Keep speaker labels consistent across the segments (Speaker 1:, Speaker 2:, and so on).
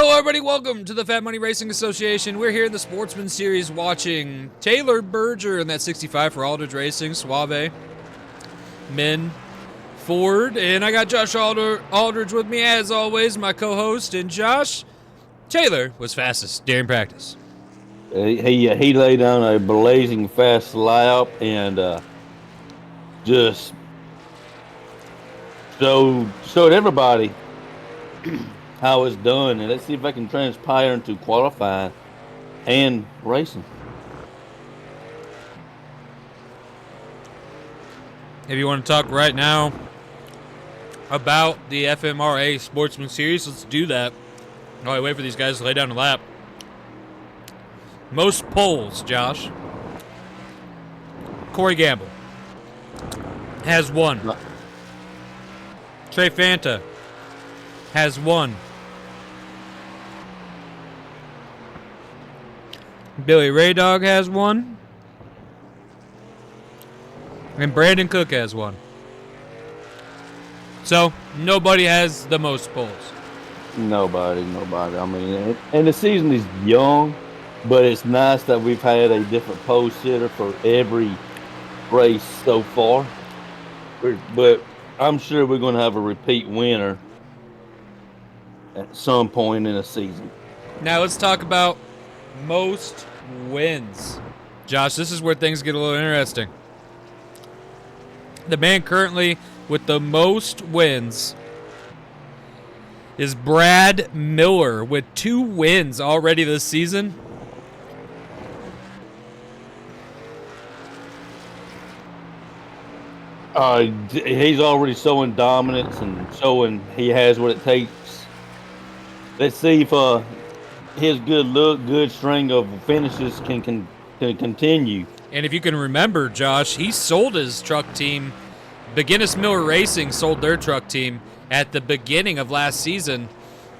Speaker 1: Hello, everybody. Welcome to the Fat Money Racing Association. We're here in the Sportsmen Series watching Taylor Berger in that 65 for Aldridge Racing, Suave, Min, Ford, and I got Josh Aldridge with me, as always, my co-host. And Josh, Taylor was fastest during practice.
Speaker 2: He laid down a blazing fast lap and just showed everybody how it's done, and let's see if I can transpire into qualifying and racing.
Speaker 1: If you want to talk right now about the FMRA Sportsman Series, let's do that. While I wait for these guys to lay down a lap. Most poles, Josh. Corey Gamble has one. Trey Fanta has one. Billy Ray Dog has one. And Brandon Cook has one. So, nobody has the most poles.
Speaker 2: Nobody. I mean, and the season is young, but it's nice that we've had a different pole sitter for every race so far. But I'm sure we're going to have a repeat winner at some point in the season.
Speaker 1: Now, let's talk about most wins. Josh, this is where things get a little interesting. The man currently with the most wins is Brad Miller with 2 wins already this season.
Speaker 2: He's already showing dominance and showing he has what it takes. Let's see if his good string of finishes can continue.
Speaker 1: And if you can remember, Josh, he sold his truck team. Beginnis Miller Racing sold their truck team at the beginning of last season,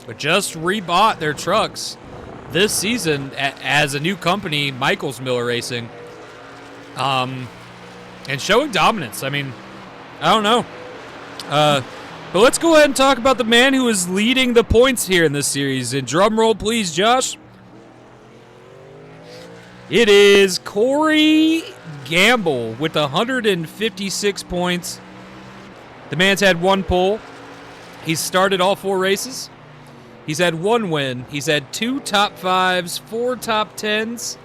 Speaker 1: but just rebought their trucks this season as a new company, Michaels Miller Racing, and showing dominance. I mean, I don't know. But let's go ahead and talk about the man who is leading the points here in this series. And drum roll, please, Josh. It is Corey Gamble with 156 points. The man's had 1 pole. He's started all 4 races. He's had 1 win. He's had 2 top 5s, 4 top 10s,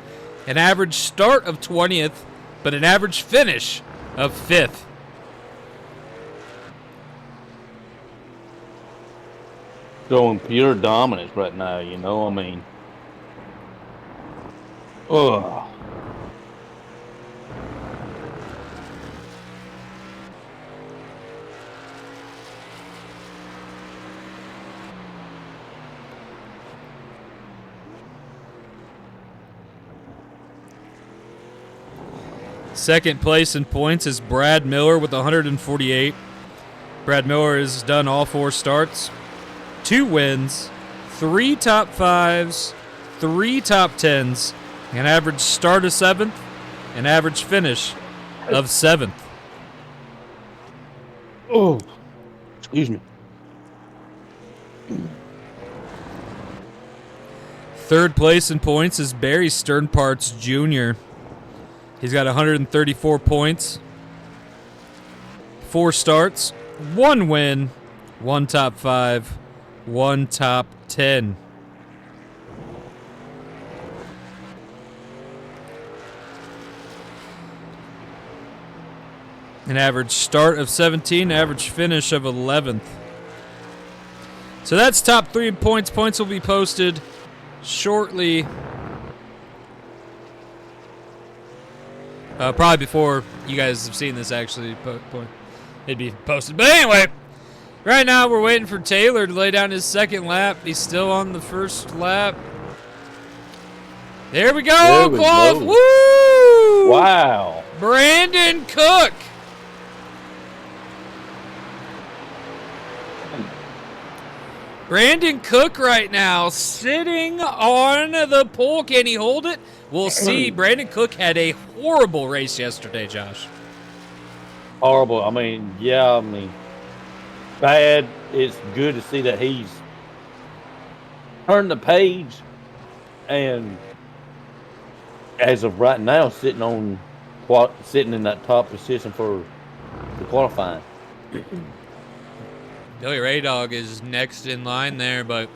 Speaker 1: an average start of 20th, but an average finish of 5th.
Speaker 2: Showing pure dominance right now, I mean. Ugh.
Speaker 1: Second place in points is Brad Miller with 148. Brad Miller has done all 4 starts, 2 wins, 3 top 5s, 3 top 10s, an average start of 7th, an average finish of 7th.
Speaker 2: Oh, excuse me.
Speaker 1: Third place in points is Barry Sternparts Jr. He's got 134 points, 4 starts, 1 win, 1 top 5, 1 top 10. An average start of 17, average finish of 11th. So that's top 3 in points. Points will be posted shortly. Probably before you guys have seen this, actually. It'd be posted. But anyway, right now we're waiting for Taylor to lay down his 2nd lap. He's still on the 1st lap. There we go. Woo!
Speaker 2: Wow.
Speaker 1: Brandon Cook. Brandon Cook right now sitting on the pole. Can he hold it? We'll see. Brandon Cook had a horrible race yesterday, Josh.
Speaker 2: Horrible. I mean, bad. It's good to see that he's turn the page, and as of right now, sitting in that top position for the qualifying.
Speaker 1: Billy Ray Dog is next in line there, but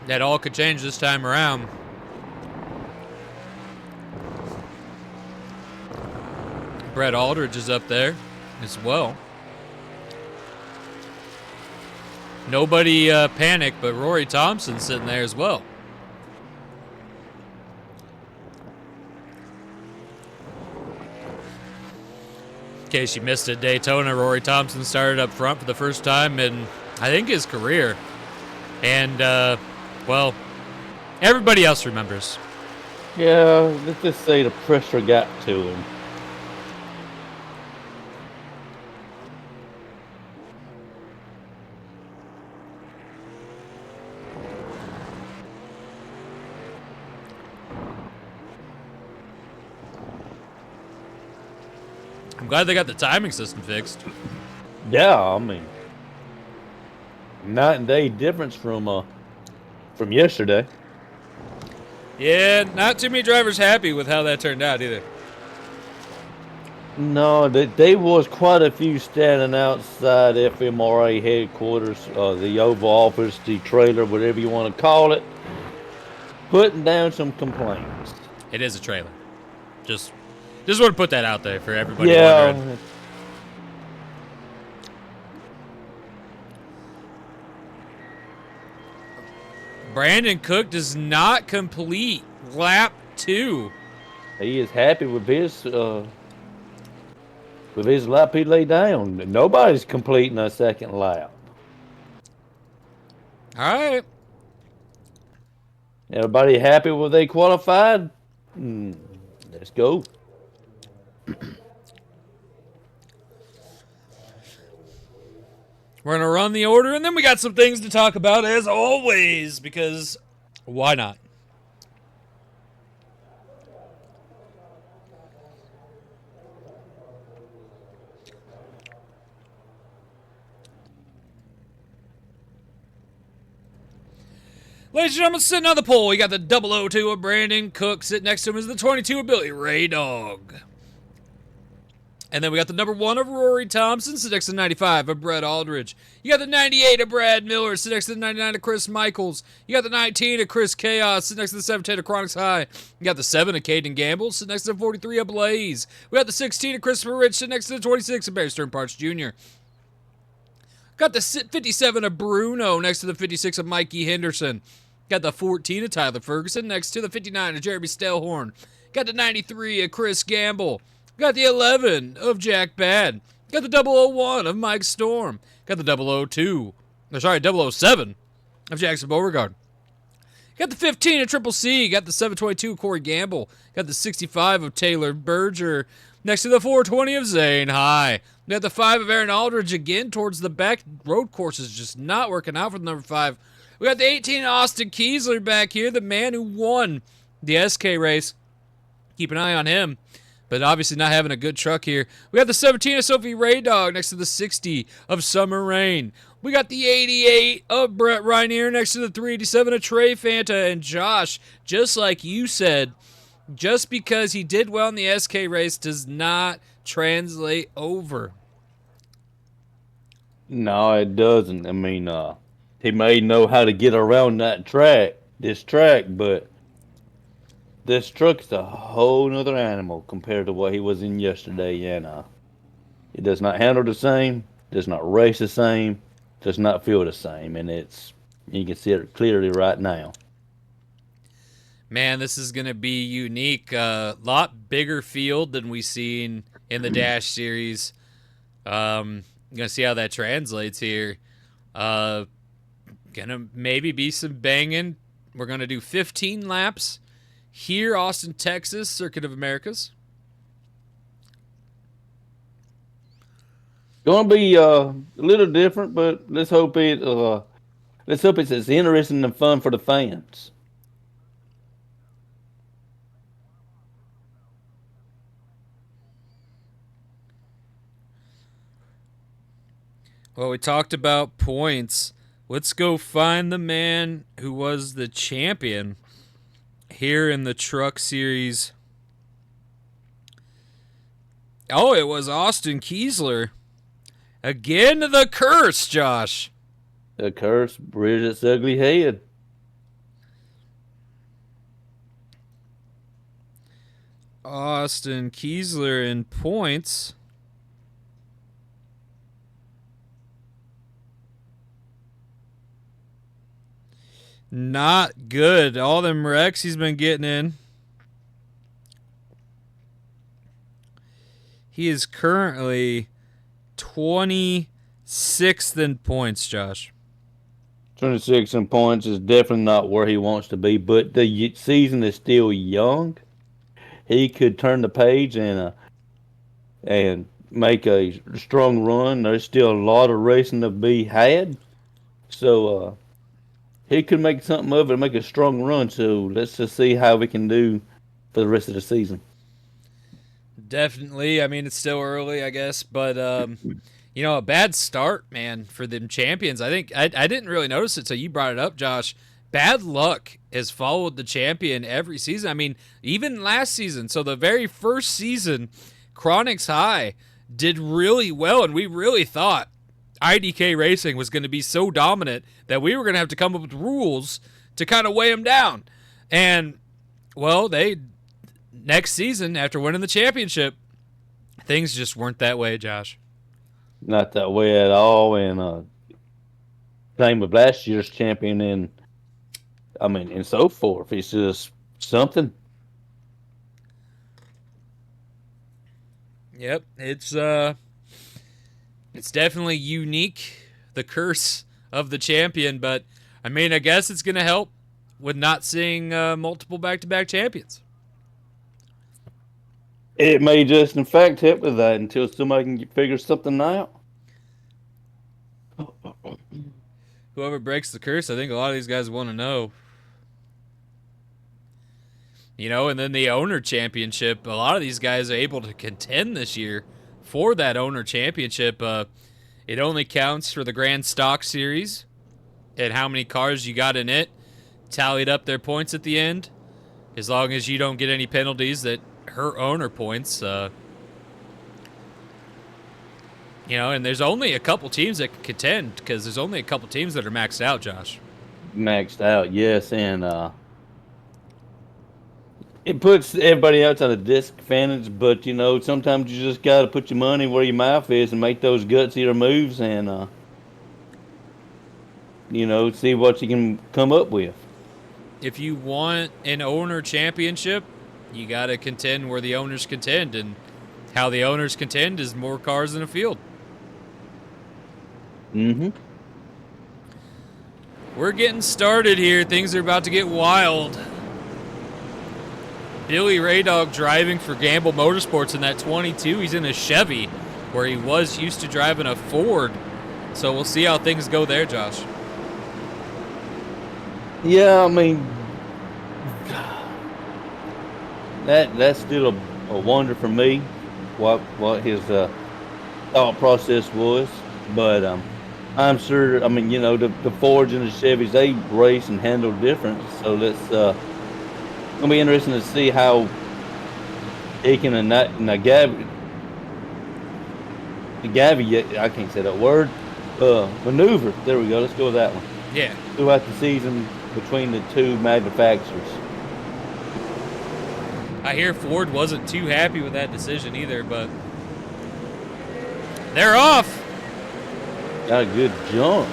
Speaker 1: that all could change this time around. Brett Aldridge is up there as well. Nobody panicked, but Rory Thompson's sitting there as well. In case you missed it, Daytona, Rory Thompson started up front for the first time in, I think, his career. And, well, everybody else remembers.
Speaker 2: Yeah, let's just say the pressure got to him.
Speaker 1: I'm glad they got the timing system fixed.
Speaker 2: Yeah, I mean, night and day difference from yesterday.
Speaker 1: Yeah, not too many drivers happy with how that turned out either.
Speaker 2: No, they was quite a few standing outside FMRA headquarters, the Oval Office, the trailer, whatever you want to call it, putting down some complaints.
Speaker 1: It is a trailer. Just want to put that out there for everybody wondering. Brandon Cook does not complete lap 2.
Speaker 2: He is happy with his lap he laid down. Nobody's completing a second lap.
Speaker 1: All right.
Speaker 2: Everybody happy with they qualified? Let's go.
Speaker 1: We're going to run the order, and then we got some things to talk about, as always, because why not? Ladies and gentlemen, sitting on the pole, we got the 002 of Brandon Cook. Sitting next to him is the 22 of Billy Ray Dog. And then we got the number 1 of Rory Thompson, sitting next to the 95 of Brett Aldridge. You got the 98 of Brad Miller, sitting next to the 99 of Chris Michaels. You got the 19 of Chris Chaos, sitting next to the 17 of Chronics High. You got the 7 of Caden Gamble, sitting next to the 43 of Blaze. We got the 16 of Christopher Rich, sitting next to the 26 of Barry Stern Parts Jr. Got the 57 of Bruno, next to the 56 of Mikey Henderson. Got the 14 of Tyler Ferguson, next to the 59 of Jeremy Stelhorn. Got the 93 of Chris Gamble. Got the 11 of Jack Bad. Got the 001 of Mike Storm. Got the 007 of Jackson Beauregard. Got the 15 of Triple C. Got the 722 of Corey Gamble. Got the 65 of Taylor Berger. Next to the 420 of Zane High. Got the 5 of Aaron Aldridge again towards the back. Road course is just not working out for the number 5. We got the 18 of Austin Kiesler back here, the man who won the SK race. Keep an eye on him. But obviously not having a good truck here. We got the 17 of Sophie Ray Dog next to the 60 of Summer Rain. We got the 88 of Brett Reinier next to the 387 of Trey Fanta. And Josh, just like you said, just because he did well in the SK race does not translate over.
Speaker 2: No, it doesn't. I mean, he may know how to get around this track, but this truck's a whole nother animal compared to what he was in yesterday, and it does not handle the same, does not race the same, does not feel the same, and you can see it clearly right now.
Speaker 1: Man, this is going to be unique. A lot bigger field than we've seen in the Dash Series. Going to see how that translates here. Going to maybe be some banging. We're going to do 15 laps. Here, Austin, Texas, Circuit of Americas.
Speaker 2: Going to be a little different, but let's hope it's as interesting and fun for the fans.
Speaker 1: Well, we talked about points. Let's go find the man who was the champion here in the Truck Series. Oh, it was Austin Kiesler. Again, the curse, Josh.
Speaker 2: The curse reared its ugly head.
Speaker 1: Austin Kiesler in points. Not good. All them wrecks he's been getting in. He is currently 26th in points, Josh.
Speaker 2: 26 in points is definitely not where he wants to be, but the season is still young. He could turn the page and make a strong run. There's still a lot of racing to be had, so he could make something of it and make a strong run. So let's just see how we can do for the rest of the season.
Speaker 1: Definitely. I mean, it's still early, I guess, but a bad start, man, for them champions. I think I didn't really notice it, so you brought it up, Josh. Bad luck has followed the champion every season. I mean, even last season. So the very first season, Chronix High did really well, and we really thought IDK Racing was going to be so dominant that we were going to have to come up with rules to kind of weigh them down. And, well, next season, after winning the championship, things just weren't that way, Josh.
Speaker 2: Not that way at all. And same with last year's champion and so forth. It's just something.
Speaker 1: Yep, it's definitely unique, the curse of the champion, but I mean, I guess it's going to help with not seeing multiple back-to-back champions.
Speaker 2: It may just, in fact, help with that until somebody can figure something out.
Speaker 1: Whoever breaks the curse, I think a lot of these guys want to know. And then the owner championship, a lot of these guys are able to contend this year for that owner championship. It only counts for the Grand Stock Series and how many cars you got in it, tallied up their points at the end, as long as you don't get any penalties that hurt owner points. And there's only a couple teams that can contend because there's only a couple teams that are maxed out, Josh.
Speaker 2: Maxed out, yes, and it puts everybody else at a disadvantage, but, sometimes you just got to put your money where your mouth is and make those gutsier moves and, see what you can come up with.
Speaker 1: If you want an owner championship, you got to contend where the owners contend, and how the owners contend is more cars in the field.
Speaker 2: Mm-hmm.
Speaker 1: We're getting started here. Things are about to get wild. Billy Raydog driving for Gamble Motorsports in that 22. He's in a Chevy, where he was used to driving a Ford. So we'll see how things go there, Josh.
Speaker 2: Yeah, that's still a wonder for me, what his thought process was. But I'm sure, the Fords and the Chevys, they race and handle different. So let's gonna be interesting to see how Aiken and Nagavi, I can't say that word, maneuver. There we go. Let's go with that one.
Speaker 1: Yeah.
Speaker 2: Throughout the season between the two manufacturers.
Speaker 1: I hear Ford wasn't too happy with that decision either, but they're off.
Speaker 2: Got a good jump.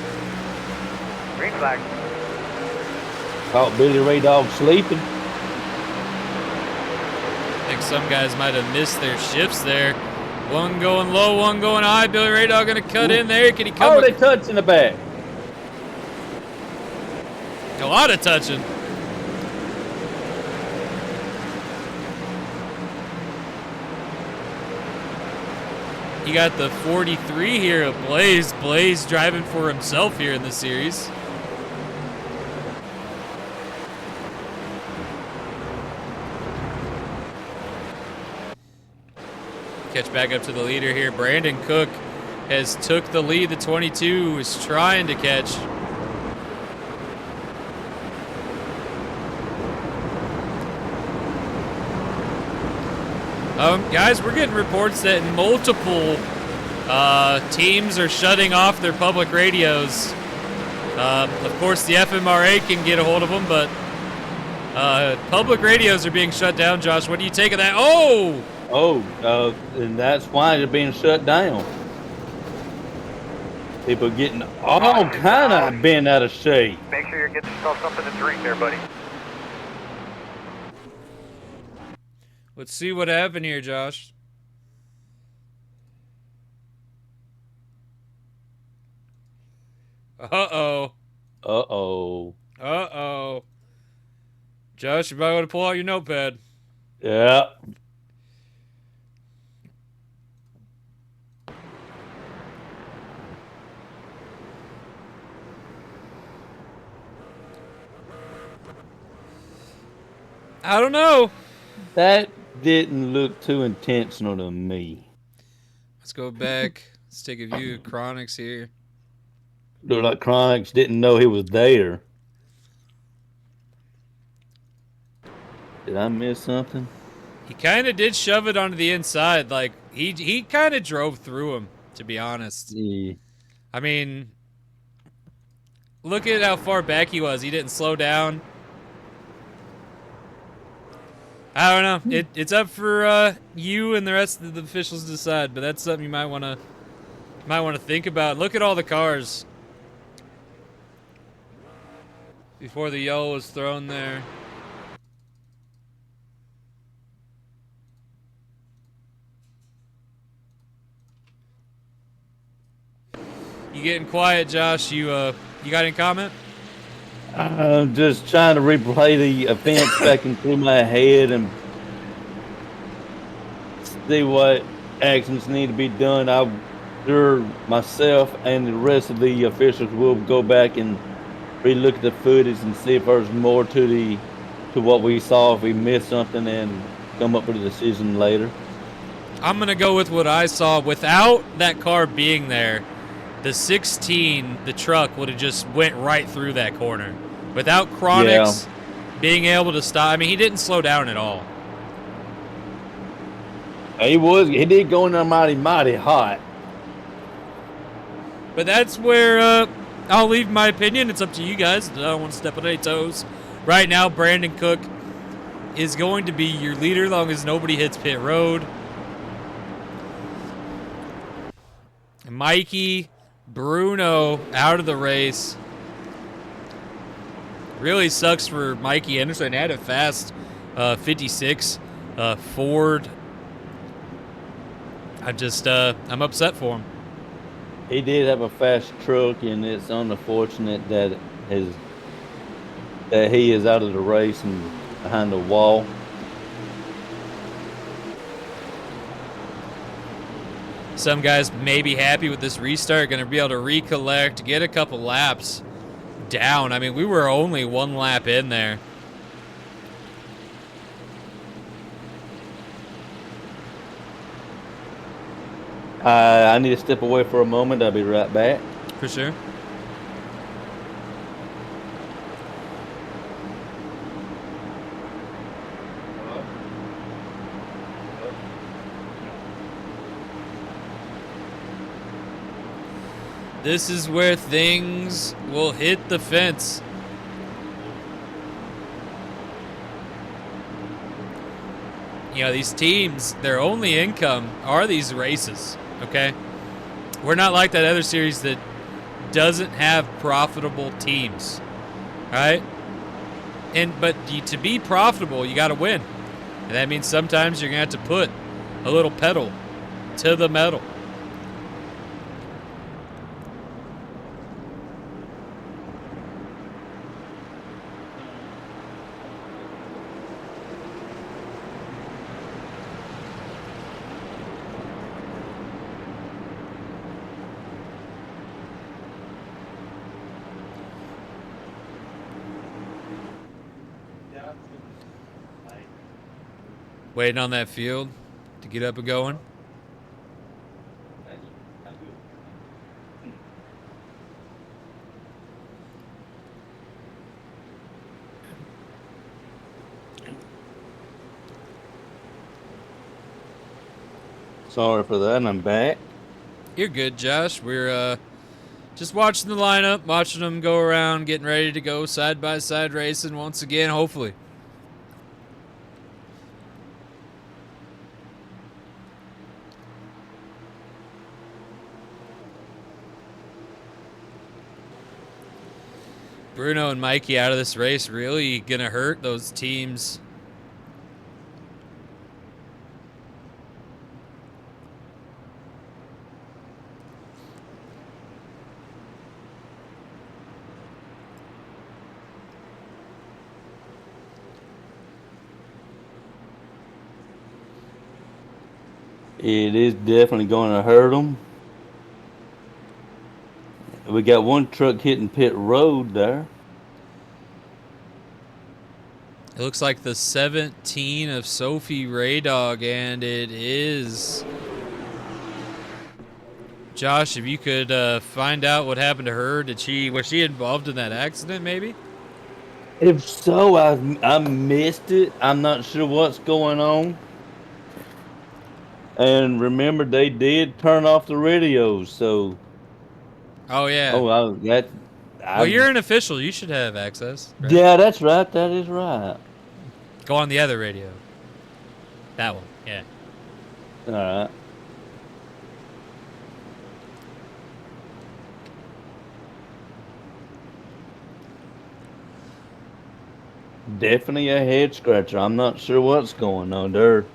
Speaker 3: Green flag.
Speaker 2: Caught Billy Raydog sleeping.
Speaker 1: I think some guys might have missed their shifts there. One going low, one going high. Billy Raydog going to cut in there. Can he come?
Speaker 2: Oh, they touch in the back.
Speaker 1: A lot of touching. You got the 43 here of Blaze. Blaze driving for himself here in the series. Catch back up to the leader here. Brandon Cook has took the lead. The 22 is trying to catch. Guys, we're getting reports that multiple teams are shutting off their public radios. Of course, the FMRA can get a hold of them, but public radios are being shut down. Josh, what do you take of that? Oh!
Speaker 2: And that's why they're being shut down. People getting all kind of bent out of shape.
Speaker 3: Make sure you're getting yourself something to drink there, buddy.
Speaker 1: Let's see what happened here, Josh. Uh-oh.
Speaker 2: Uh-oh.
Speaker 1: Uh-oh. Josh, you might want to pull out your notepad.
Speaker 2: Yeah.
Speaker 1: I don't know.
Speaker 2: That didn't look too intentional to me.
Speaker 1: Let's go back. Let's take a view of Chronics here.
Speaker 2: Looked like Chronics didn't know he was there. Did I miss something?
Speaker 1: He kind of did shove it onto the inside. Like, he kind of drove through him, to be honest.
Speaker 2: Yeah.
Speaker 1: I mean, look at how far back he was. He didn't slow down. I don't know. It's up for you and the rest of the officials to decide, but that's something you might want to think about. Look at all the cars before the yellow was thrown there. You getting quiet, Josh? You got any comment?
Speaker 2: I'm just trying to replay the events back through my head and see what actions need to be done. I'm sure myself and the rest of the officials will go back and relook at the footage and see if there's more to what we saw, if we missed something, and come up with a decision later.
Speaker 1: I'm gonna go with what I saw. Without that car being there, the 16, the truck, would have just went right through that corner. Without Chronics being able to stop, I mean, he didn't slow down at all.
Speaker 2: He did go in there mighty hot.
Speaker 1: But that's where I'll leave my opinion. It's up to you guys. I don't want to step on any toes. Right now, Brandon Cook is going to be your leader as long as nobody hits pit road. Mikey Bruno out of the race. Really sucks for Mikey Anderson. Had a fast 56 Ford. I'm upset for him.
Speaker 2: He did have a fast truck, and it's unfortunate that he is out of the race and behind the wall.
Speaker 1: Some guys may be happy with this restart, going to be able to recollect, get a couple laps down. I mean, we were only one lap in there.
Speaker 2: I need to step away for a moment. I'll be right back.
Speaker 1: For sure. This is where things will hit the fence. You know, these teams, their only income are these races, okay? We're not like that other series that doesn't have profitable teams, right? But to be profitable, you got to win. And that means sometimes you're going to have to put a little pedal to the metal. Waiting on that field to get up and going.
Speaker 2: Sorry for that. I'm back.
Speaker 1: You're good, Josh. We're just watching the lineup, watching them go around, getting ready to go side by side racing once again, hopefully. Bruno and Mikey out of this race really gonna hurt those teams.
Speaker 2: It is definitely going to hurt them. We got one truck hitting pit road there.
Speaker 1: It looks like the 17 of Sophie Raydog, and it is. Josh, if you could find out what happened to her, was she involved in that accident? Maybe.
Speaker 2: If so, I missed it. I'm not sure what's going on. And remember, they did turn off the radios. So.
Speaker 1: Oh yeah.
Speaker 2: Oh,
Speaker 1: well, you're an official. You should have access. Right?
Speaker 2: Yeah, that's right. That is right.
Speaker 1: Go on the other radio. That one. Yeah.
Speaker 2: All right. Definitely a head scratcher. I'm not sure what's going on. They're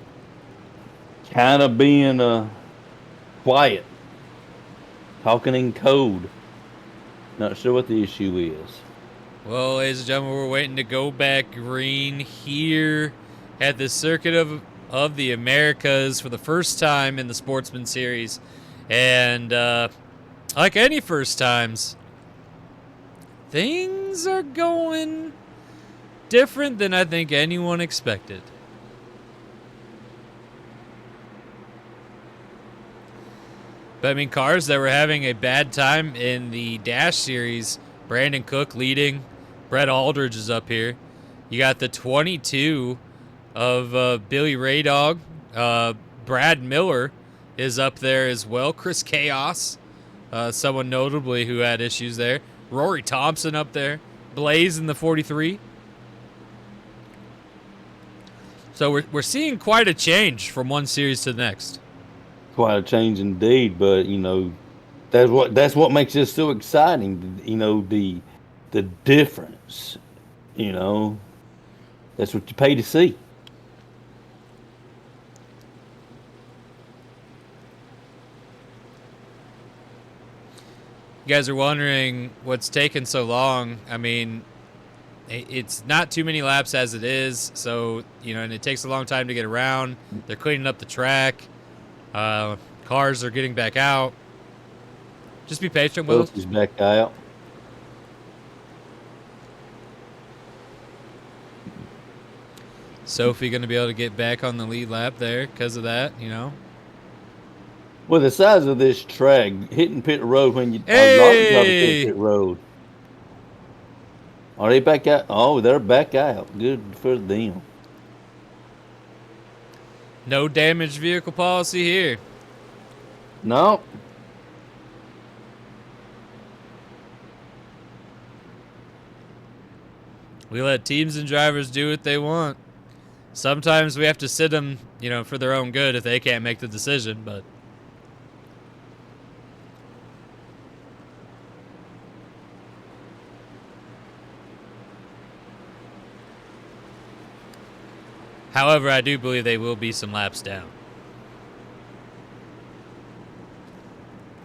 Speaker 2: kind of being quiet, talking in code. Not sure what the issue is.
Speaker 1: Well, ladies and gentlemen, we're waiting to go back green here at the Circuit of the Americas for the first time in the Sportsman Series. And like any first times, things are going different than I think anyone expected. But I mean, cars that were having a bad time in the Dash Series, Brandon Cook leading, Brett Aldridge is up here. You got the 22 of Billy Raydog. Brad Miller is up there as well. Chris Chaos, someone notably who had issues there. Rory Thompson up there. Blaze in the 43. So we're seeing quite a change from one series to the next.
Speaker 2: Quite a change indeed, but that's what makes this so exciting. The difference. That's what you pay to see.
Speaker 1: You guys are wondering what's taken so long. I mean, it's not too many laps as it is, so and it takes a long time to get around. They're cleaning up the track. Cars are getting back out. Just be patient with us.
Speaker 2: He's back out.
Speaker 1: Sophie going to be able to get back on the lead lap there because of that,
Speaker 2: Well, the size of this track, hitting pit road when you
Speaker 1: hey!
Speaker 2: Pit road. Are they back out? Oh, they're back out. Good for them.
Speaker 1: No damaged vehicle policy here.
Speaker 2: No.
Speaker 1: We let teams and drivers do what they want. Sometimes we have to sit them, for their own good if they can't make the decision, but however, I do believe they will be some laps down.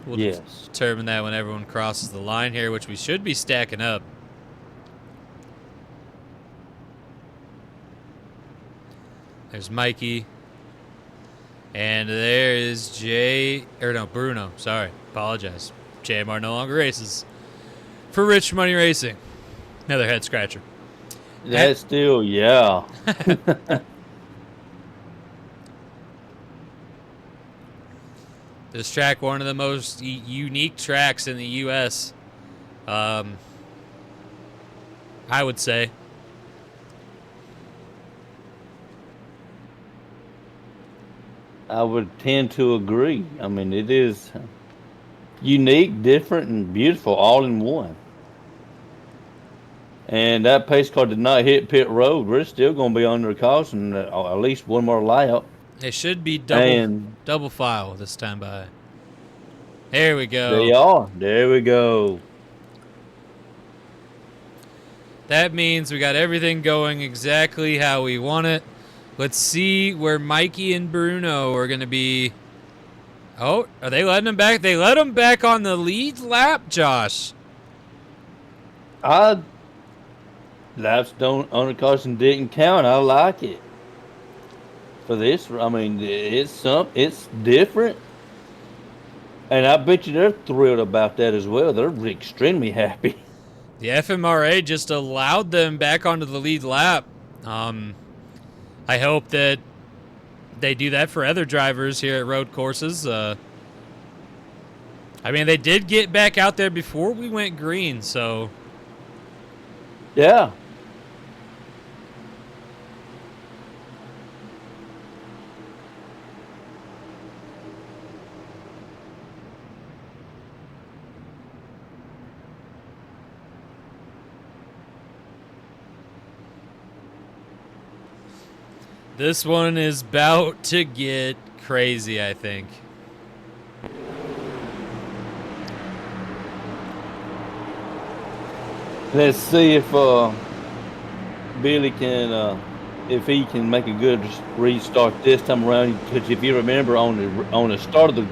Speaker 1: We'll determine that when everyone crosses the line here, which we should be stacking up. There's Mikey. And there is Bruno. Sorry. Apologize. G.A.M.E no longer races. For Rich Money Racing. Another head scratcher.
Speaker 2: That's still, yeah.
Speaker 1: This track, one of the most unique tracks in the U.S., I would say.
Speaker 2: I would tend to agree. I mean, it is unique, different, and beautiful all in one. And that pace car did not hit pit road. We're still going to be under caution at least one more lap.
Speaker 1: They should be
Speaker 2: And
Speaker 1: double file this time by. There we go.
Speaker 2: they are. There we go.
Speaker 1: That means we got everything going exactly how we want it. Let's see where Mikey and Bruno are going to be. Oh, are they letting him back? They let him back on the lead lap, Josh.
Speaker 2: Laps don't under caution didn't count. I like it. For this, I mean, it's different. And I bet you they're thrilled about that as well. They're extremely happy.
Speaker 1: The FMRA just allowed them back onto the lead lap. I hope that they do that for other drivers here at road courses. I mean, they did get back out there before we went green, so.
Speaker 2: Yeah.
Speaker 1: This one is about to get crazy, I think.
Speaker 2: Let's see if Billy can, if he can make a good restart this time around. Because if you remember, on the start of the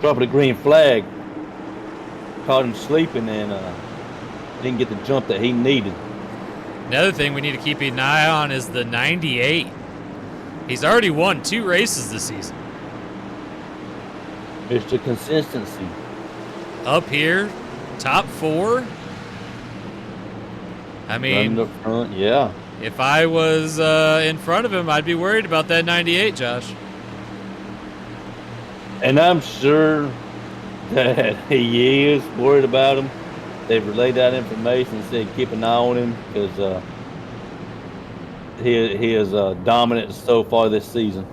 Speaker 2: drop of the green flag, caught him sleeping and didn't get the jump that he needed.
Speaker 1: Another thing we need to keep an eye on is the 98. He's already won 2 races this season.
Speaker 2: It's the consistency.
Speaker 1: Up here, top 4. I mean,
Speaker 2: the front, yeah.
Speaker 1: If I was in front of him, I'd be worried about that 98, Josh.
Speaker 2: And I'm sure that he is worried about him. They've relayed that information and said keep an eye on him because he is dominant so far this season.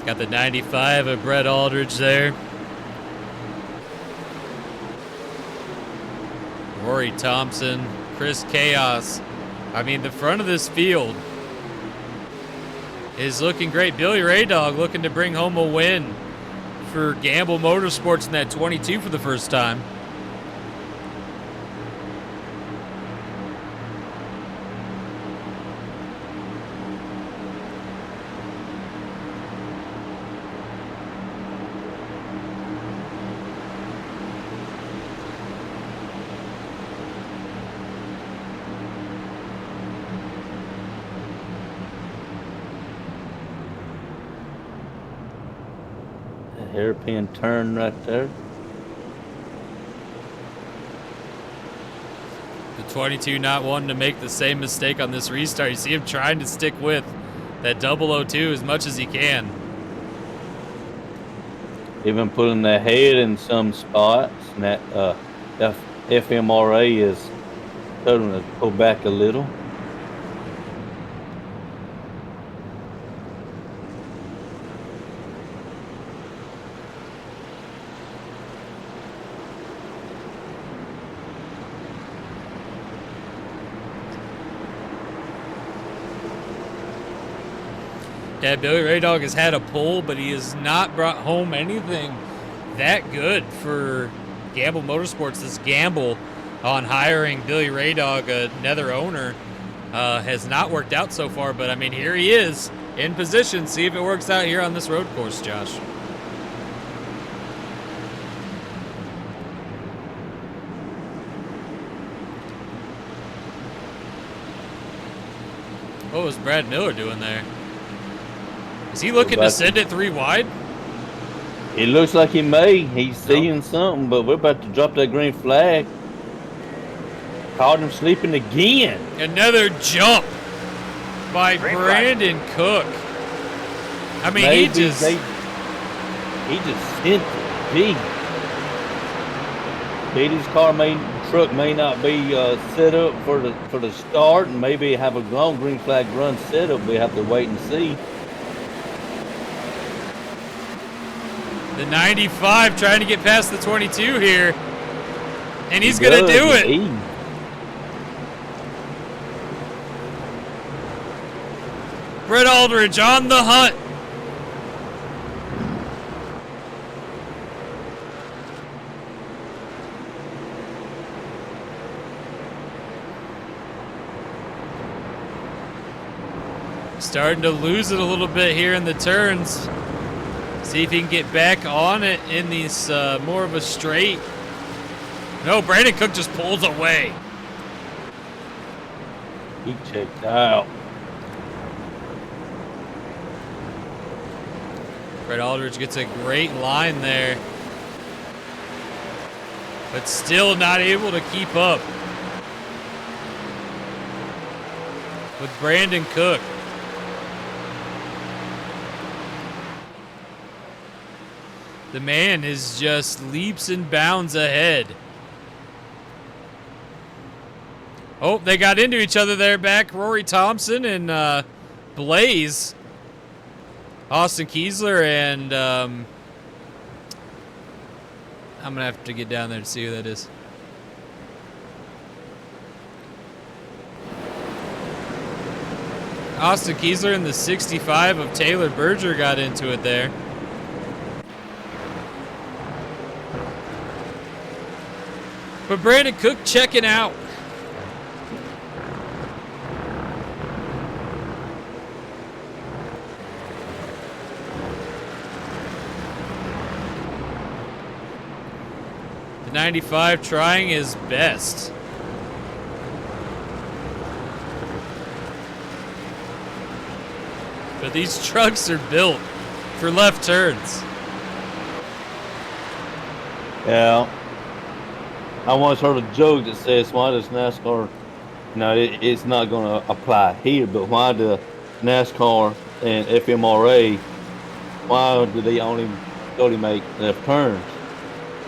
Speaker 1: Got the 95 of Brett Aldridge there. Rory Thompson, Chris Chaos. I mean, the front of this field is looking great. Billy Raydog looking to bring home a win for G.A.M.E Motorsports in that 22 for the first time.
Speaker 2: Hairpin turn right there.
Speaker 1: The 22 not wanting to make the same mistake on this restart. You see him trying to stick with that 002 as much as he can.
Speaker 2: Even pulling the head in some spots. And that FMRA is telling him to pull back a little.
Speaker 1: Yeah, Billy Raydog has had a pull, but he has not brought home anything that good for G.A.M.E Motorsports. This gamble on hiring Billy Raydog, another owner, has not worked out so far. But, I mean, here he is in position. See if it works out here on this road course, Josh. What was Brad Miller doing there? Is he looking to send it 3 wide?
Speaker 2: It looks like he may. He's seeing something, but we're about to drop that green flag. Caught him sleeping again.
Speaker 1: Another jump by Brandon Cook. I mean, he
Speaker 2: He just sent it. Gee. Petey's truck may not be set up for the start, and maybe have a long green flag run set up. We have to wait and see.
Speaker 1: The 95 trying to get past the 22 here, and he's going to do it. Brett Aldridge on the hunt. Starting to lose it a little bit here in the turns. See if he can get back on it in these more of a straight. No, Brandon Cook just pulls away.
Speaker 2: He checked out.
Speaker 1: Brett Aldridge gets a great line there, but still not able to keep up with Brandon Cook. The man is just leaps and bounds ahead. Oh, they got into each other there back. Rory Thompson and Blaze. Austin Kiesler and I'm going to have to get down there to see who that is. Austin Kiesler and the 65 of Taylor Berger got into it there. But Brandon Cook checking out. The 95 trying his best. But these trucks are built for left turns.
Speaker 2: Yeah. I once heard a joke that says, why does NASCAR, it's not going to apply here, but why do NASCAR and FMRA, why do they only make left turns?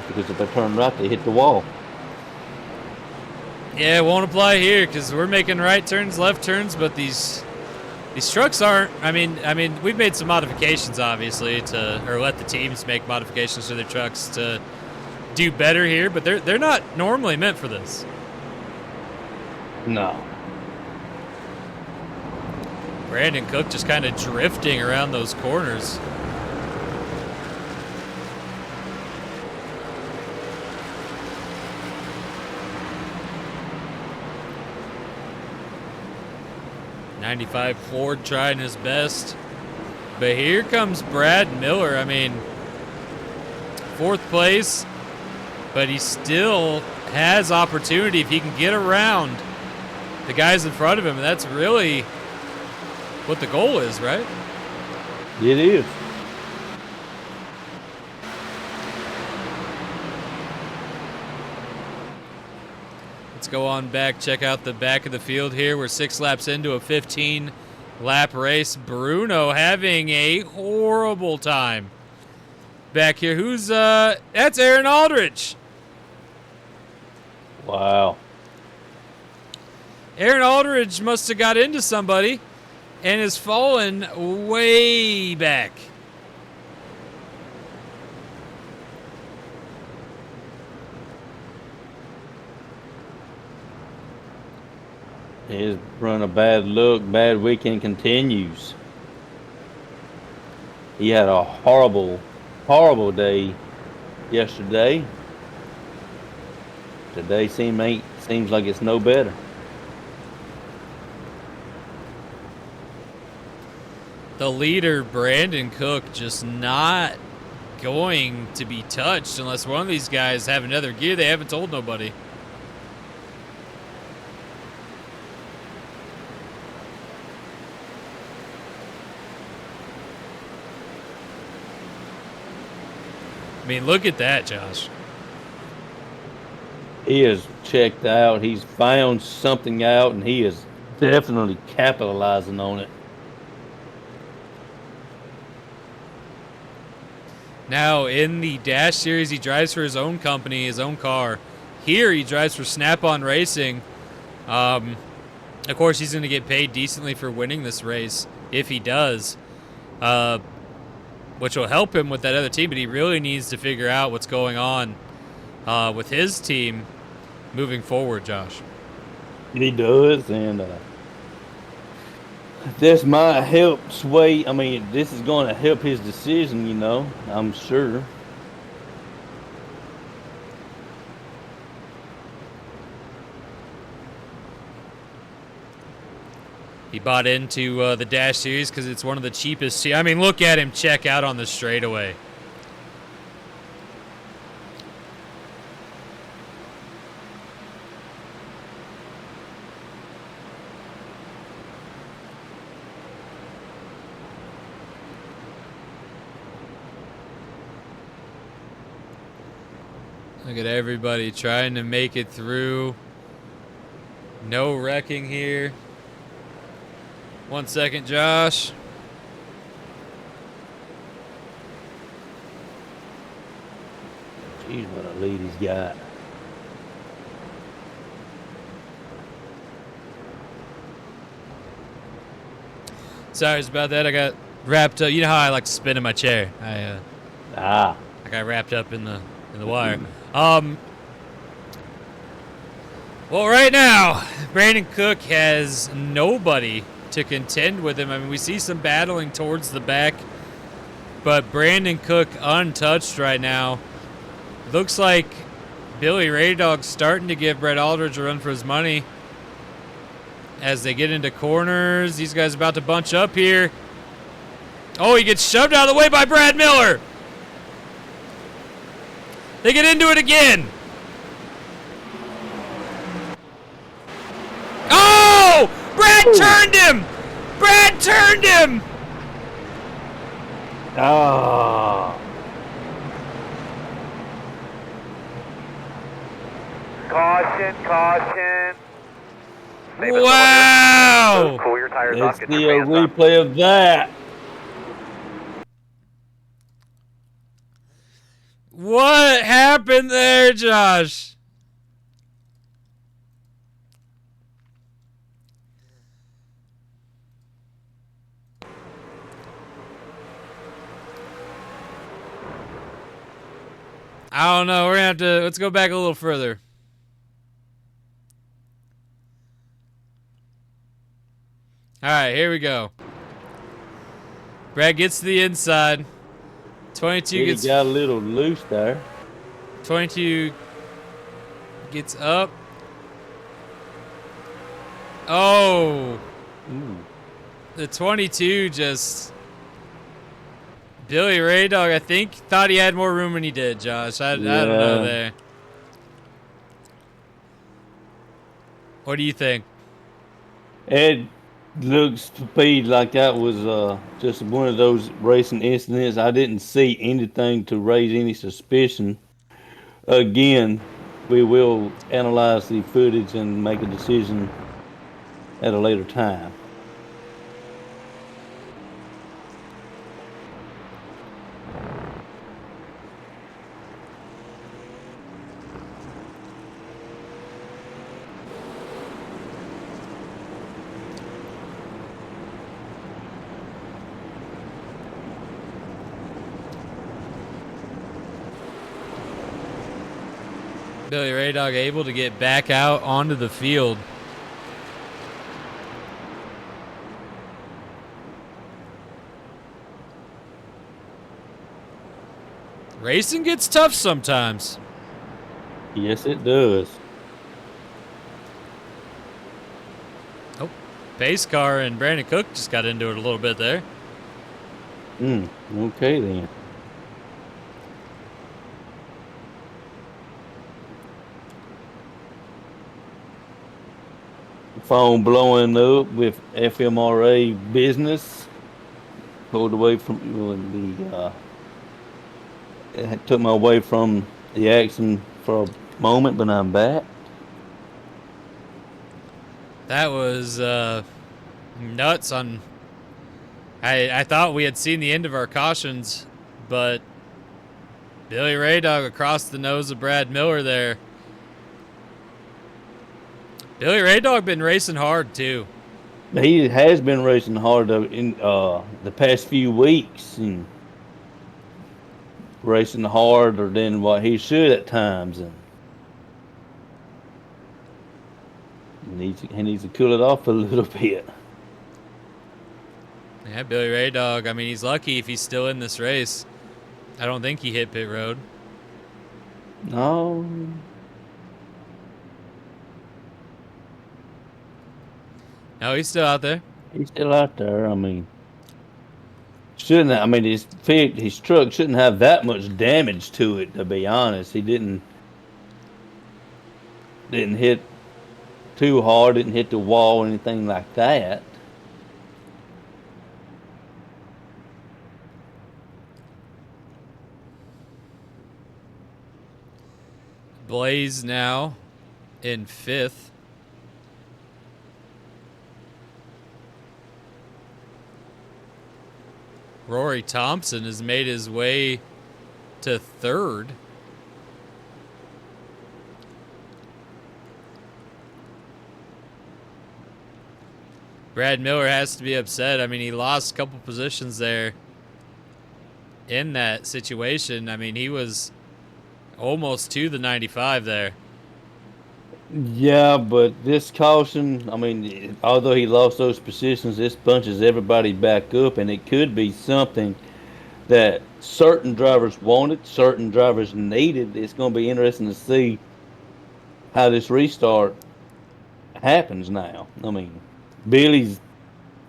Speaker 2: Because if they turn right, they hit the wall.
Speaker 1: Yeah, it won't apply here because we're making right turns, left turns, but these trucks aren't. I mean, we've made some modifications, obviously, or let the teams make modifications to their trucks to do better here, but they're not normally meant for this.
Speaker 2: No.
Speaker 1: Brandon Cook just kind of drifting around those corners. '95 Ford trying his best, but here comes Brad Miller. I mean, 4th place. But he still has opportunity if he can get around the guys in front of him. And that's really what the goal is, right?
Speaker 2: It is.
Speaker 1: Let's go on back, check out the back of the field here. We're 6 laps into a 15-lap race. Bruno having a horrible time back here. Who's, that's Aaron Aldridge.
Speaker 2: Wow.
Speaker 1: Aaron Aldridge must have got into somebody and has fallen way back.
Speaker 2: His run a bad look, bad weekend continues. He had a horrible, horrible day yesterday. Today seems like it's no better.
Speaker 1: The leader, Brandon Cook, just not going to be touched unless one of these guys have another gear. They haven't told nobody. I mean, look at that, Josh.
Speaker 2: He is checked out. He's found something out, and he is definitely capitalizing on it.
Speaker 1: Now, in the Dash Series, he drives for his own company, his own car. Here, he drives for Snap-on Racing. Of course, he's going to get paid decently for winning this race, if he does, which will help him with that other team, but he really needs to figure out what's going on with his team moving forward, Josh.
Speaker 2: He does, and this might help sway. I mean, this is going to help his decision, you know, I'm sure.
Speaker 1: He bought into the Dash Series because it's one of the cheapest. I mean, look at him check out on the straightaway. Look at everybody trying to make it through. No wrecking here. 1 second, Josh.
Speaker 2: Jeez, what a lead he's got.
Speaker 1: Sorry about that. I got wrapped up. You know how I like to spin in my chair. I got wrapped up in the wire. Well, right now, Brandon Cook has nobody to contend with him. I mean, we see some battling towards the back, but Brandon Cook untouched right now. Looks like Billy Raydog's starting to give Brett Aldridge a run for his money as they get into corners. These guys about to bunch up here. Oh, he gets shoved out of the way by Brad Miller. They get into it again. Oh! Brad turned him! Brad turned him!
Speaker 2: Oh.
Speaker 3: Caution, caution.
Speaker 1: Wow!
Speaker 3: Cool your tires
Speaker 2: Let's
Speaker 3: off. Get
Speaker 2: see
Speaker 3: your
Speaker 2: a
Speaker 3: fans up.
Speaker 2: replay of that.
Speaker 1: What happened there, Josh? I don't know. We're going to have to... Let's go back a little further. All right, here we go. Brad gets to the inside. 22
Speaker 2: He
Speaker 1: gets...
Speaker 2: got a little loose there.
Speaker 1: 22 gets up. Oh.
Speaker 2: Ooh.
Speaker 1: The 22 just... Billy Raydog, I think, thought he had more room than he did, Josh. I don't know there. What do you think?
Speaker 2: It looks to me like that was just one of those racing incidents. I didn't see anything to raise any suspicion. Again, we will analyze the footage and make a decision at a later time.
Speaker 1: Billy Raydog able to get back out onto the field. Racing gets tough sometimes.
Speaker 2: Yes, it does.
Speaker 1: Oh, pace car and Brandon Cook just got into it a little bit there.
Speaker 2: Okay then. Phone blowing up with FMRA business. Pulled away from the. It took me away from the action for a moment, but I'm back.
Speaker 1: That was nuts on... I thought we had seen the end of our cautions, but Billy Ray Dog across the nose of Brad Miller there. Billy Ray Dog been racing hard too.
Speaker 2: He has been racing hard in the past few weeks and racing harder than what he should at times, and he needs to cool it off a little bit.
Speaker 1: Yeah, Billy Ray Dog. I mean, he's lucky if he's still in this race. I don't think he hit pit road.
Speaker 2: No.
Speaker 1: No, he's still out there.
Speaker 2: He's still out there. I mean, his truck shouldn't have that much damage to it. To be honest, he didn't hit too hard. Didn't hit the wall or anything like that.
Speaker 1: Blaze now in 5th. Rory Thompson has made his way to 3rd. Brad Miller has to be upset. I mean, he lost a couple positions there in that situation. I mean, he was almost to the 95 there.
Speaker 2: Yeah, but this caution, I mean, although he lost those positions, this bunches everybody back up, and it could be something that certain drivers wanted, certain drivers needed. It's going to be interesting to see how this restart happens now. I mean, Billy's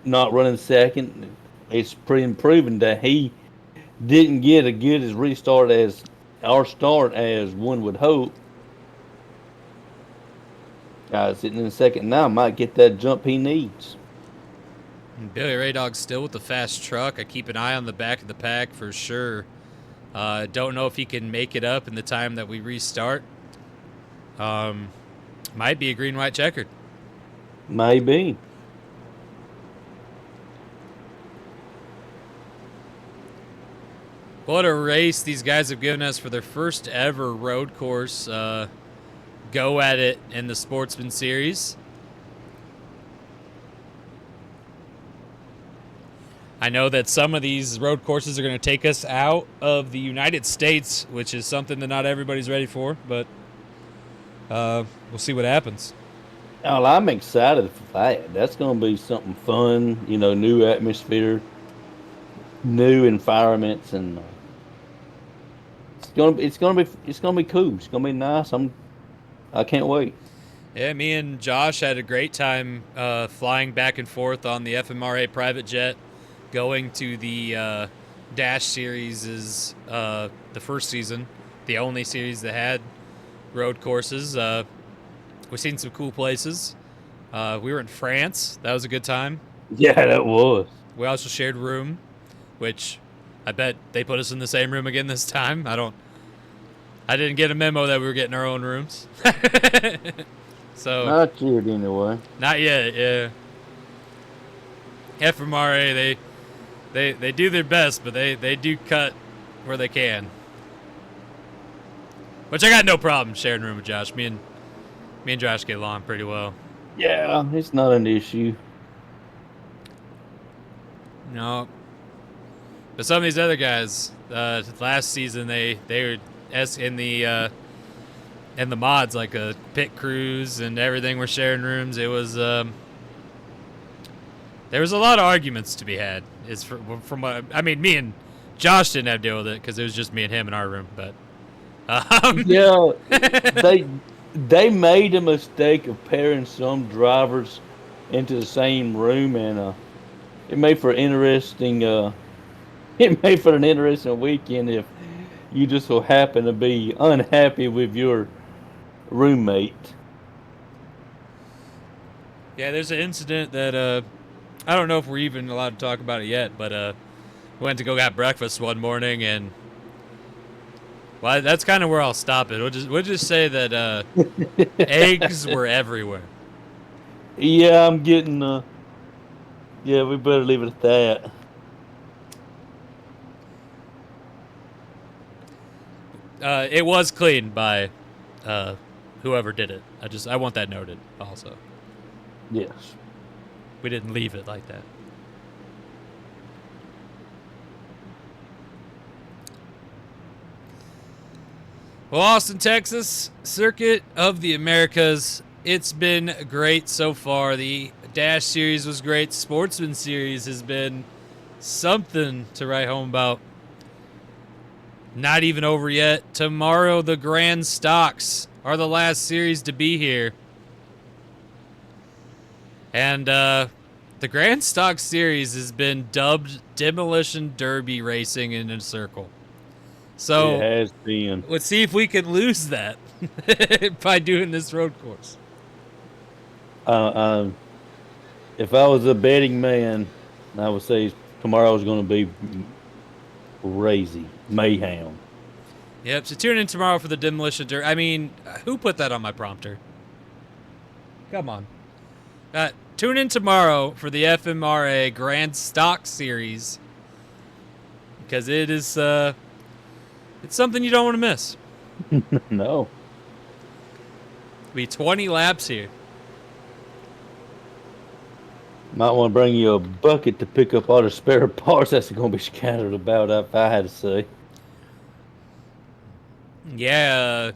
Speaker 2: not running second. It's pretty proven that he didn't get a good as restart as our start as one would hope. Guys sitting in second now might get that jump he needs.
Speaker 1: And Billy Ray Dog's still with the fast truck. I keep an eye on the back of the pack for sure. Don't know if he can make it up in the time that we restart. Might be a green-white checkered.
Speaker 2: Maybe.
Speaker 1: What a race these guys have given us for their first ever road course go at it in the Sportsman Series. I know that some of these road courses are going to take us out of the United States, which is something that not everybody's ready for, but we'll see what happens.
Speaker 2: Well, I'm excited for that. That's going to be something fun, new atmosphere, new environments, and it's going to be cool. It's going to be nice. I can't wait.
Speaker 1: Yeah, me and Josh had a great time flying back and forth on the FMRA private jet, going to the Dash Series the first season, the only series that had road courses. We've seen some cool places. We were in France. That was a good time.
Speaker 2: Yeah, that was.
Speaker 1: We also shared a room, which I bet they put us in the same room again this time. I didn't get a memo that we were getting our own rooms. So
Speaker 2: not yet, anyway.
Speaker 1: Not yet, yeah. FMRA, they do their best, but they do cut where they can. Which I got no problem sharing a room with Josh. Me and Josh get along pretty well.
Speaker 2: Yeah, it's not an issue.
Speaker 1: No. But some of these other guys, last season they were in the mods, like a pit crews and everything, were sharing rooms. It was there was a lot of arguments to be had. Is from what I mean. Me and Josh didn't have to deal with it because it was just me and him in our room. But
Speaker 2: yeah, they made a mistake of pairing some drivers into the same room, and it made for an interesting weekend if you just so happen to be unhappy with your roommate.
Speaker 1: Yeah, there's an incident that I don't know if we're even allowed to talk about it yet, but we went to go get breakfast one morning, and well, that's kind of where I'll stop it. We'll just say that eggs were everywhere.
Speaker 2: Yeah, I'm getting. Yeah, we better leave it at that.
Speaker 1: It was cleaned by whoever did it. I want that noted also.
Speaker 2: Yes.
Speaker 1: We didn't leave it like that. Well, Austin, Texas, Circuit of the Americas. It's been great so far. The Dash Series was great. Sportsman Series has been something to write home about. Not even over yet. Tomorrow, the Grand Stocks are the last series to be here. And the Grand Stock Series has been dubbed Demolition Derby Racing in a circle. So
Speaker 2: It has been.
Speaker 1: let's see if we can lose that by doing this road course.
Speaker 2: If I was a betting man, I would say tomorrow's going to be crazy mayhem.
Speaker 1: Yep, so tune in tomorrow for the Demolition Derby. I mean, who put that on my prompter? Come on. Tune in tomorrow for the FMRA Grand Stock Series. Because it is, it's something you don't want to miss.
Speaker 2: No.
Speaker 1: It'll be 20 laps here.
Speaker 2: Might want to bring you a bucket to pick up all the spare parts that's going to be scattered about, if I had to say.
Speaker 1: Yeah,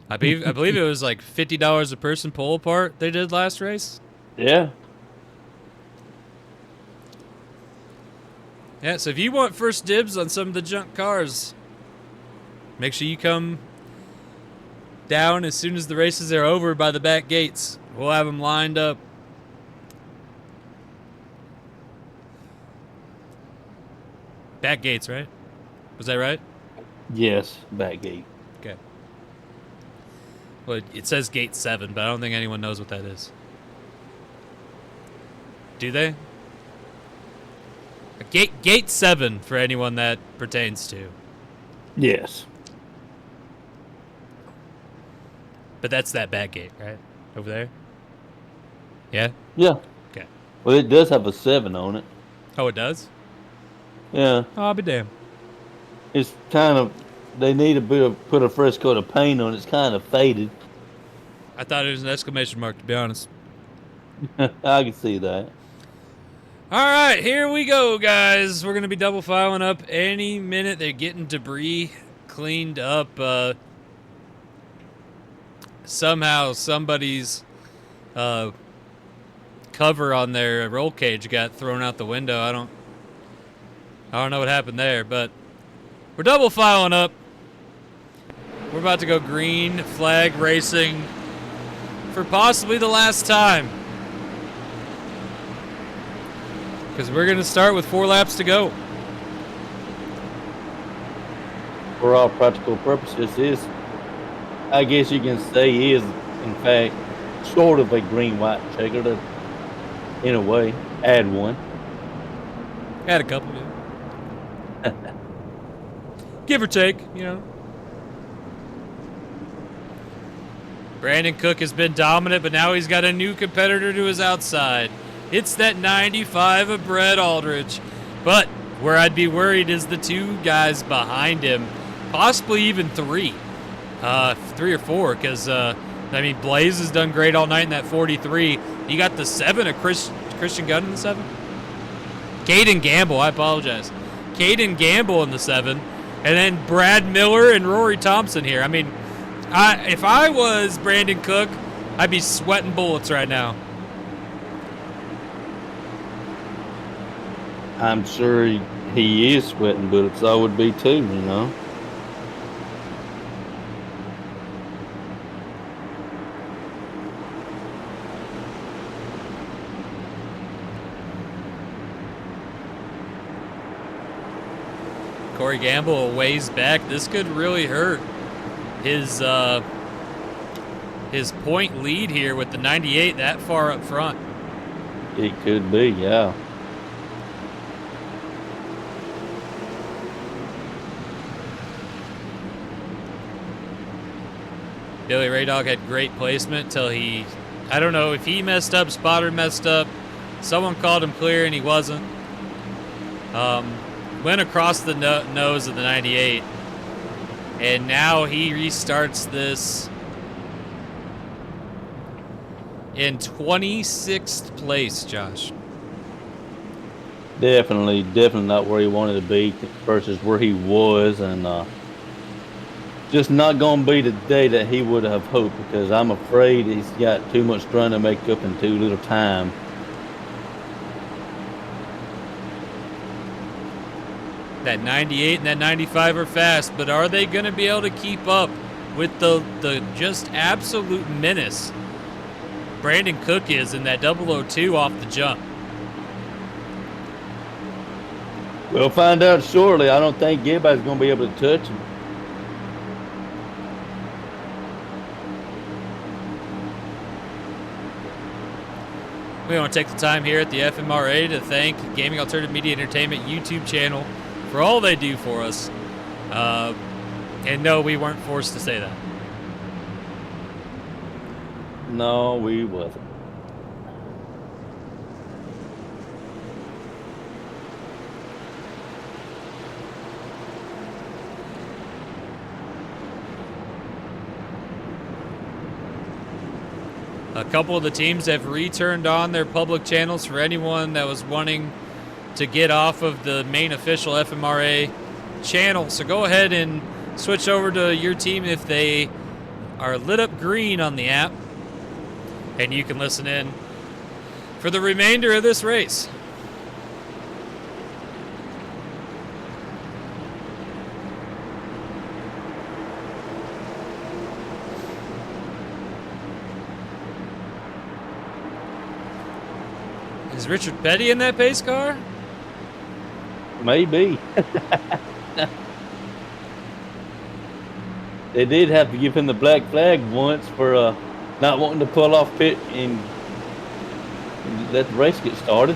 Speaker 1: I believe it was like $50 a person pull apart they did last race.
Speaker 2: Yeah.
Speaker 1: Yeah, so if you want first dibs on some of the junk cars, make sure you come down as soon as the races are over by the back gates. We'll have them lined up. Back gates, right? Was that right?
Speaker 2: Yes, back gate.
Speaker 1: Okay. Well, it says gate 7, but I don't think anyone knows what that is. Do they? Gate 7 for anyone that pertains to.
Speaker 2: Yes.
Speaker 1: But that's that back gate, right? Over there? Yeah?
Speaker 2: Yeah.
Speaker 1: Okay.
Speaker 2: Well, it does have a 7 on it.
Speaker 1: Oh, it does?
Speaker 2: Yeah.
Speaker 1: Oh, I'll be damned.
Speaker 2: It's kind of, they need to put a fresh coat of paint on it. It's kind of faded.
Speaker 1: I thought it was an exclamation mark, to be honest.
Speaker 2: I can see that.
Speaker 1: All right, here we go, guys. We're going to be double filing up any minute. They're getting debris cleaned up. Somehow somebody's cover on their roll cage got thrown out the window. I don't know what happened there, but we're double filing up. We're about to go green flag racing for possibly the last time. Because we're going to start with 4 laps to go.
Speaker 2: For all practical purposes, I guess you can say is, in fact, sort of a green-white checker to, in a way, add one.
Speaker 1: Had a couple, yeah. Give or take, you know. Brandon Cook has been dominant, but now he's got a new competitor to his outside. It's that 95 of Brett Aldridge. But where I'd be worried is the 2 guys behind him, possibly even 3. 3 or 4, because, Blaze has done great all night in that 43. You got the 7 of Christian Gunn in the 7? Caden Gamble, I apologize. Caden Gamble in the 7. And then Brad Miller and Rory Thompson here. I mean, if I was Brandon Cook, I'd be sweating bullets right now.
Speaker 2: I'm sure he is sweating bullets. I would be too, you know.
Speaker 1: Corey Gamble a ways back. This could really hurt his point lead here with the 98 that far up front.
Speaker 2: It could be, yeah.
Speaker 1: Billy Raydog had great placement till I don't know if he messed up, spotter messed up. Someone called him clear and he wasn't. Went across the nose of the 98. And now he restarts this in 26th place, Josh.
Speaker 2: Definitely not where he wanted to be versus where he was, and just not going to be the day that he would have hoped, because I'm afraid he's got too much trying to make up in too little time.
Speaker 1: That 98 and that 95 are fast, but are they going to be able to keep up with the just absolute menace Brandon Cook is in that 002 off the jump?
Speaker 2: We'll find out shortly. I don't think anybody's going to be able to touch him.
Speaker 1: We want to take the time here at the FMRA to thank Gaming Alternative Media Entertainment YouTube channel for all they do for us. And no, we weren't forced to say that.
Speaker 2: No, we wasn't.
Speaker 1: A couple of the teams have returned on their public channels for anyone that was wanting to get off of the main official FMRA channel. So go ahead and switch over to your team if they are lit up green on the app, and you can listen in for the remainder of this race. Is Richard Petty in that pace car?
Speaker 2: Maybe. They did have to give him the black flag once for not wanting to pull off pit and let the race get started.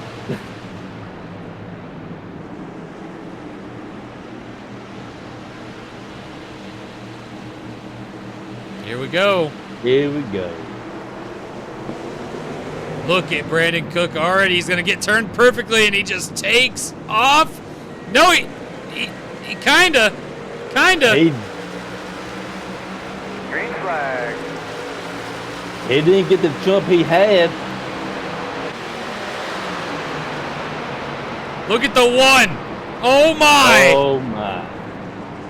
Speaker 1: Here we go.
Speaker 2: Here we go.
Speaker 1: Look at Brandon Cook already. He's going to get turned perfectly, and he just takes off. No, he kind of.
Speaker 2: He
Speaker 3: Green flag.
Speaker 2: didn't get the jump he had.
Speaker 1: Look at the one. Oh, my.
Speaker 2: Oh, my.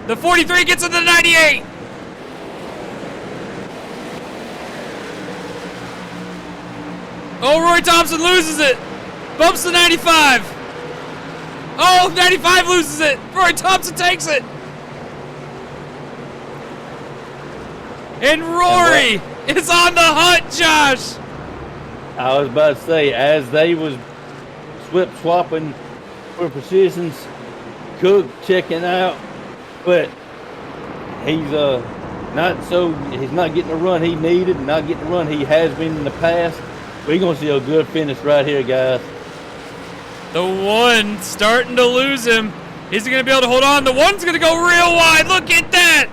Speaker 1: The 43 gets into the 98. Oh, Roy Thompson loses it. Bumps the 95. Oh, 95 loses it. Roy Thompson takes it. And Rory is on the hunt, Josh.
Speaker 2: I was about to say, as they was swapping for positions, Cook checking out, but he's he's not getting the run he needed, not getting the run he has been in the past. We're going to see a good finish right here, guys.
Speaker 1: The one starting to lose him. Is he going to be able to hold on? The one's going to go real wide. Look at that.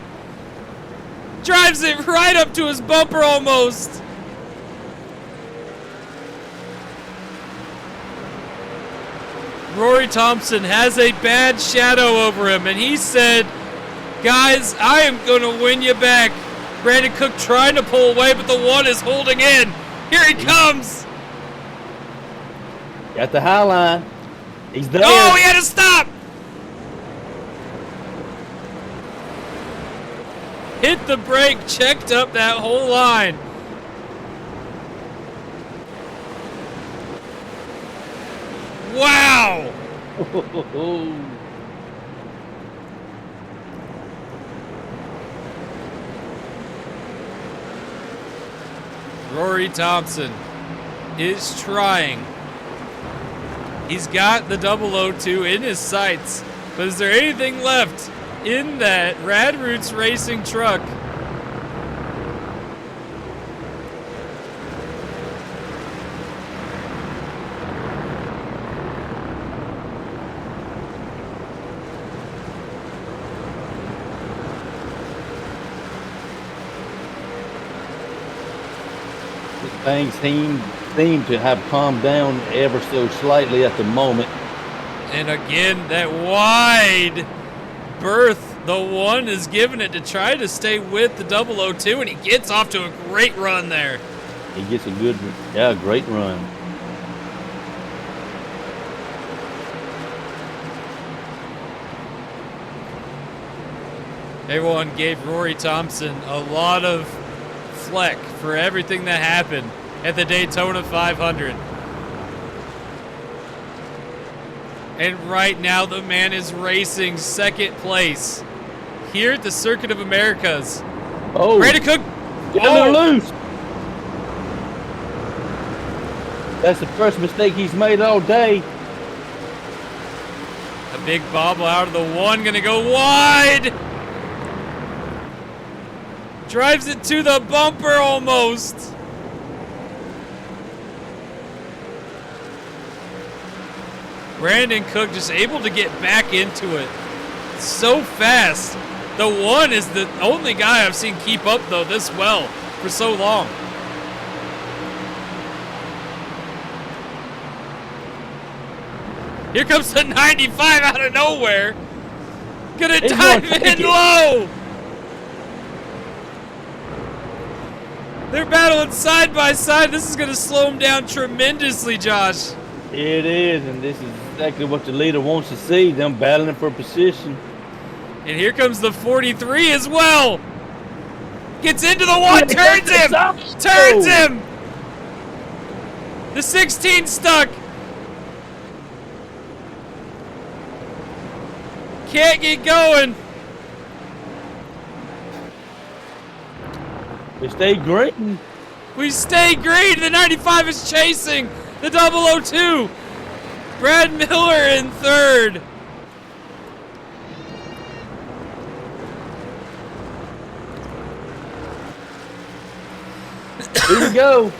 Speaker 1: Drives it right up to his bumper almost. Rory Thompson has a bad shadow over him, and he said, guys, I am going to win you back. Brandon Cook trying to pull away, but the one is holding in. Here he comes.
Speaker 2: Got the high line. He's there.
Speaker 1: Oh, he had to stop. Hit the brake, checked up that whole line. Wow. Rory Thompson is trying. He's got the 002 in his sights, but is there anything left in that Rad Roots Racing truck?
Speaker 2: Things seem to have calmed down ever so slightly at the moment.
Speaker 1: And again, that wide berth The 1 is giving it to try to stay with the 002, and he gets off to a great run there.
Speaker 2: He gets a great run.
Speaker 1: Everyone gave Rory Thompson a lot of fleck for everything that happened at the Daytona 500. And right now the man is racing second place here at the Circuit of Americas.
Speaker 2: Oh,
Speaker 1: Brandon Cook.
Speaker 2: Get loose. That's the first mistake he's made all day.
Speaker 1: A big bobble out of the 1, gonna go wide. Drives it to the bumper almost. Brandon Cook just able to get back into it so fast. The 1 is the only guy I've seen keep up, though, this well for so long. Here comes the 95 out of nowhere. Gonna dive in low. They're battling side by side. This is going to slow them down tremendously, Josh.
Speaker 2: It is, and this is exactly what the leader wants to see, them battling for position.
Speaker 1: And here comes the 43 as well. Gets into the 1, turns him! Turns him! The 16 stuck. Can't get going.
Speaker 2: We stay green.
Speaker 1: We stay green. The 95 is chasing the 002. Brad Miller in third.
Speaker 2: Here we go.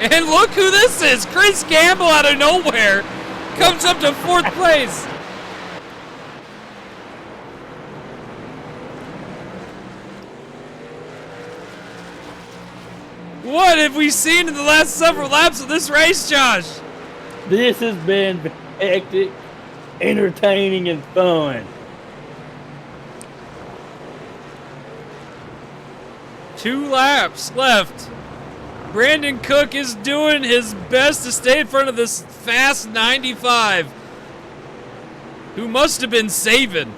Speaker 1: And look who this is. Chris Campbell out of nowhere comes up to 4th place. What have we seen in the last several laps of this race, Josh?
Speaker 2: This has been hectic, entertaining, and fun.
Speaker 1: 2 laps left. Brandon Cook is doing his best to stay in front of this fast 95, who must have been saving.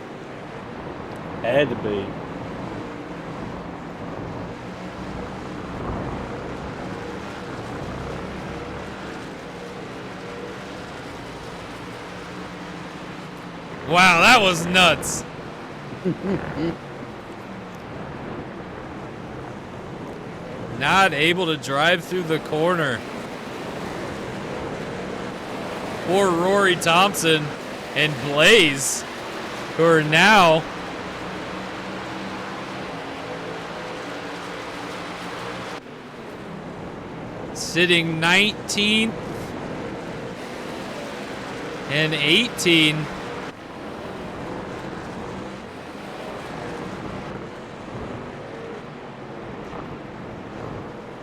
Speaker 2: Had to be.
Speaker 1: Wow, that was nuts. Not able to drive through the corner. Poor Rory Thompson and Blaze, who are now sitting 19th and 18.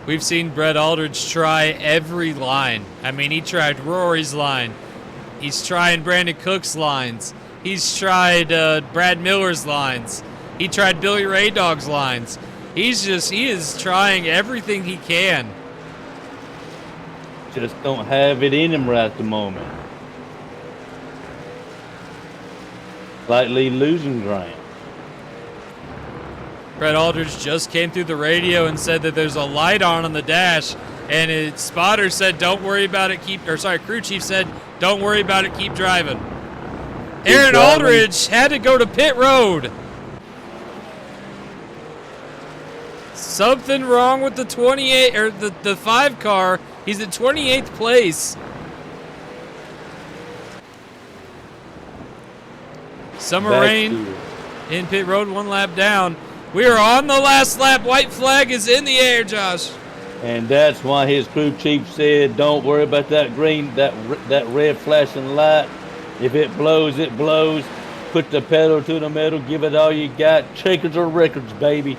Speaker 1: We've seen Brett Aldridge try every line. I mean, he tried Rory's line. He's trying Brandon Cook's lines. He's tried Brad Miller's lines. He tried Billy Ray Dog's lines. He is trying everything he can.
Speaker 2: Just don't have it in him right at the moment. Slightly losing ground.
Speaker 1: Brett Aldridge just came through the radio and said that there's a light on the dash, and his spotter said, "Don't worry about it. Crew chief said, "Don't worry about it. Keep driving." Aaron Aldridge had to go to pit road. Something wrong with the 28 or the 5 car. He's at 28th place. Summer Rain in pit road, 1 lap down. We are on the last lap. White flag is in the air, Josh.
Speaker 2: And that's why his crew chief said, "Don't worry about that green, that red flashing light. If it blows, it blows. Put the pedal to the metal. Give it all you got. Checkers or records, baby."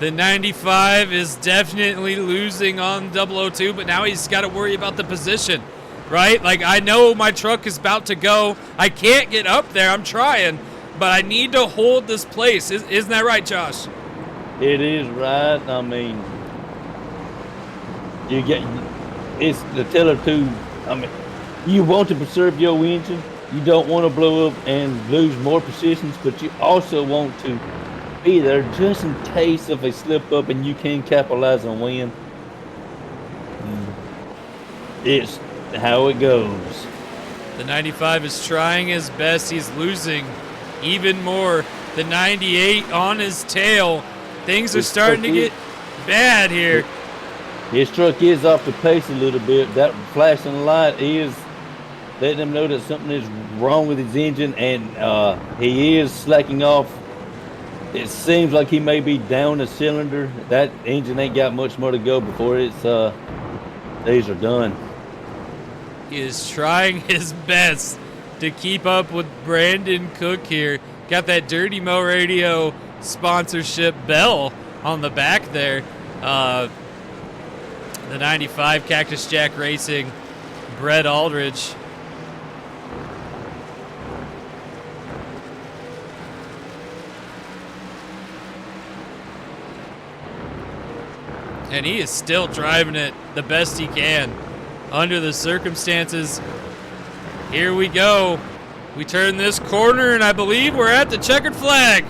Speaker 1: The 95 is definitely losing on 002, but now he's got to worry about the position. right? Like, I know my truck is about to go. I can't get up there. I'm trying, but I need to hold this place. Isn't that right, Josh?
Speaker 2: It is right. I mean, it's the teller too. I mean, you want to preserve your engine. You don't want to blow up and lose more positions, but you also want to be there just in case of a slip up and you can capitalize and win. It's how it goes.
Speaker 1: The 95 is trying his best. He's losing even more. The 98 on his tail. Things are starting to get bad here.
Speaker 2: His truck is off the pace a little bit. That flashing light is letting him know that something is wrong with his engine, and he is slacking off. It seems like he may be down a cylinder. That engine ain't got much more to go before these are done.
Speaker 1: He is trying his best to keep up with Brandon Cook here. Got that Dirty Mo Radio sponsorship bell on the back there. The 95 Cactus Jack Racing, Brett Aldridge. And he is still driving it the best he can under the circumstances. Here we go. We turn this corner, and I believe we're at the checkered flag.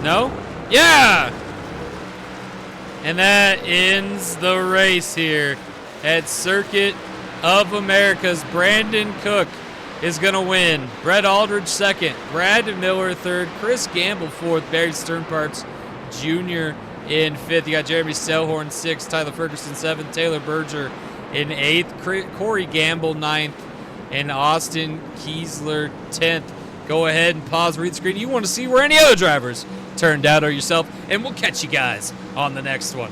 Speaker 1: No? Yeah! And that ends the race here at Circuit of Americas. Brandon Cook is going to win. Brett Aldridge second. Brad Miller third. Chris Gamble fourth. Barry Sternparts Jr. in fifth. You got Jeremy Selhorn sixth. Tyler Ferguson seventh. Taylor Berger in eighth. Corey Gamble ninth. And Austin Kiesler 10th. Go ahead and pause, read the screen. You want to see where any other drivers turned out or yourself, and we'll catch you guys on the next one.